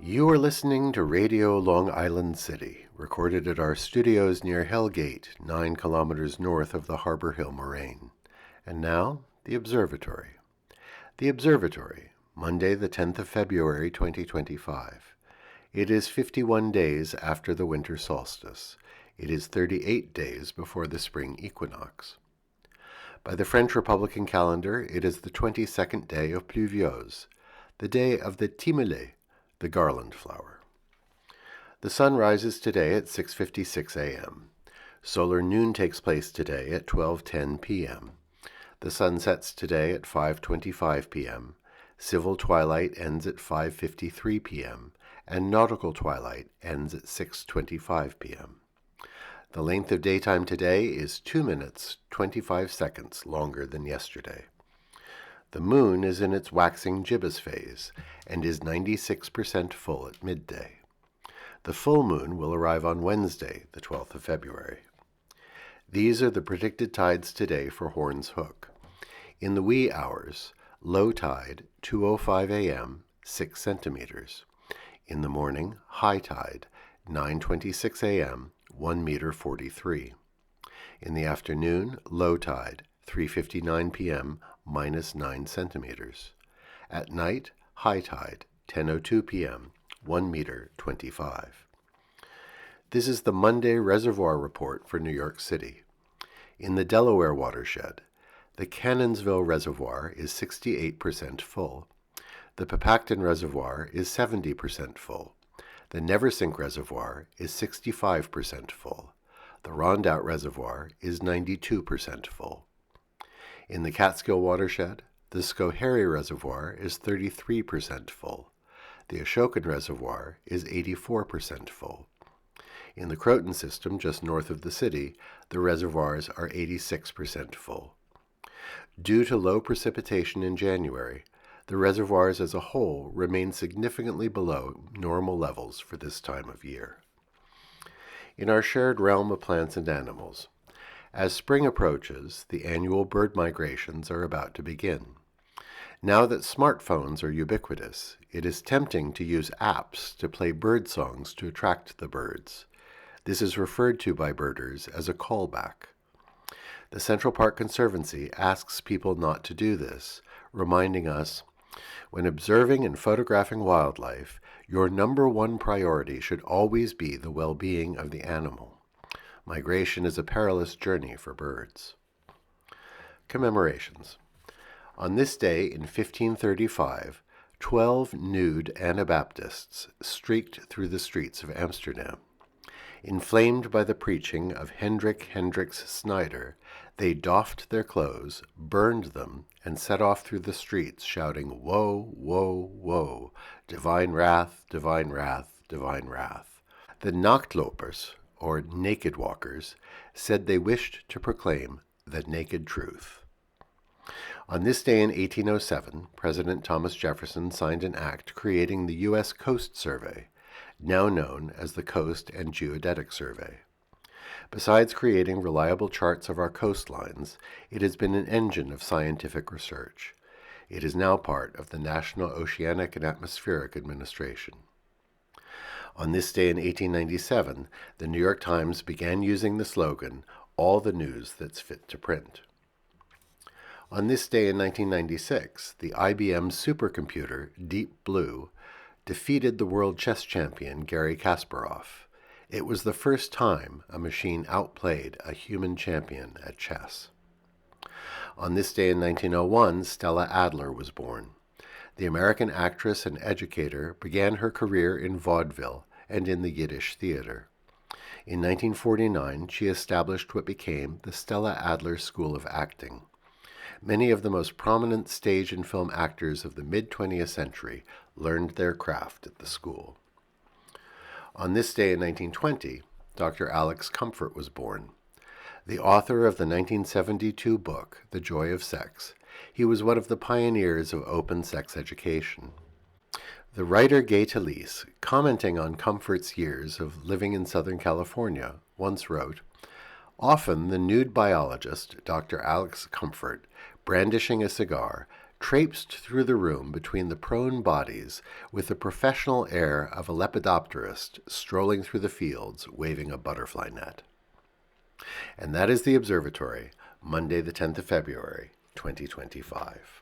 You are listening to Radio Long Island City, recorded at our studios near Hell Gate, 9 kilometers north of the Harbor Hill Moraine. And now, the Observatory. The Observatory, Monday the 10th of February 2025. It is 51 days after the winter solstice. It is 38 days before the spring equinox. By the French Republican calendar, it is the 22nd day of Pluvieuse, the day of the Timolet, the garland flower. The sun rises today at 6:56 a.m. Solar noon takes place today at 12:10 p.m. The sun sets today at 5:25 p.m. Civil twilight ends at 5:53 p.m. and nautical twilight ends at 6:25 p.m. The length of daytime today is 2 minutes, 25 seconds longer than yesterday. The moon is in its waxing gibbous phase and is 96% full at midday. The full moon will arrive on Wednesday, the 12th of February. These are the predicted tides today for Horns Hook. In the wee hours, low tide, 2:05 a.m., 6 centimeters. In the morning, high tide, 9:26 a.m., 1 meter 43. In the afternoon, low tide, 3:59 p.m., minus 9 centimeters. At night, high tide, 10:02 p.m., 1 meter 25. This is the Monday reservoir report for New York City. In the Delaware watershed, the Cannonsville Reservoir is 68% full. The Papacton Reservoir is 70% full. The Neversink Reservoir is 65% full. The Rondout Reservoir is 92% full. In the Catskill watershed, the Schoharie Reservoir is 33% full. The Ashokan Reservoir is 84% full. In the Croton system, just north of the city, the reservoirs are 86% full. Due to low precipitation in January, the reservoirs as a whole remain significantly below normal levels for this time of year. In our shared realm of plants and animals, as spring approaches, the annual bird migrations are about to begin. Now that smartphones are ubiquitous, it is tempting to use apps to play bird songs to attract the birds. This is referred to by birders as a callback. The Central Park Conservancy asks people not to do this, reminding us, when observing and photographing wildlife, your number one priority should always be the well-being of the animal. Migration is a perilous journey for birds. Commemorations. On this day in 1535, 12 nude Anabaptists streaked through the streets of Amsterdam. Inflamed by the preaching of Hendrik Hendricks Snyder, they doffed their clothes, burned them, and set off through the streets shouting, "Woe, woe, woe, divine wrath, divine wrath, divine wrath." The Nachtlopers, or naked walkers, said they wished to proclaim the naked truth. On this day in 1807, President Thomas Jefferson signed an act creating the U.S. Coast Survey, now known as the Coast and Geodetic Survey. Besides creating reliable charts of our coastlines, it has been an engine of scientific research. It is now part of the National Oceanic and Atmospheric Administration. On this day in 1897, the New York Times began using the slogan, "All the news that's fit to print." On this day in 1996, the IBM supercomputer, Deep Blue, defeated the world chess champion Garry Kasparov. It was the first time a machine outplayed a human champion at chess. On this day in 1901, Stella Adler was born. The American actress and educator began her career in vaudeville and in the Yiddish theater. In 1949, she established what became the Stella Adler School of Acting. Many of the most prominent stage and film actors of the mid-20th century learned their craft at the school. On this day in 1920, Dr. Alex Comfort was born. The author of the 1972 book, The Joy of Sex, he was one of the pioneers of open sex education. The writer Gay Talese, commenting on Comfort's years of living in Southern California, once wrote, "Often the nude biologist, Dr. Alex Comfort, brandishing a cigar, traipsed through the room between the prone bodies with the professional air of a lepidopterist strolling through the fields waving a butterfly net. And that is the Observatory, Monday the 10th of February, 2025.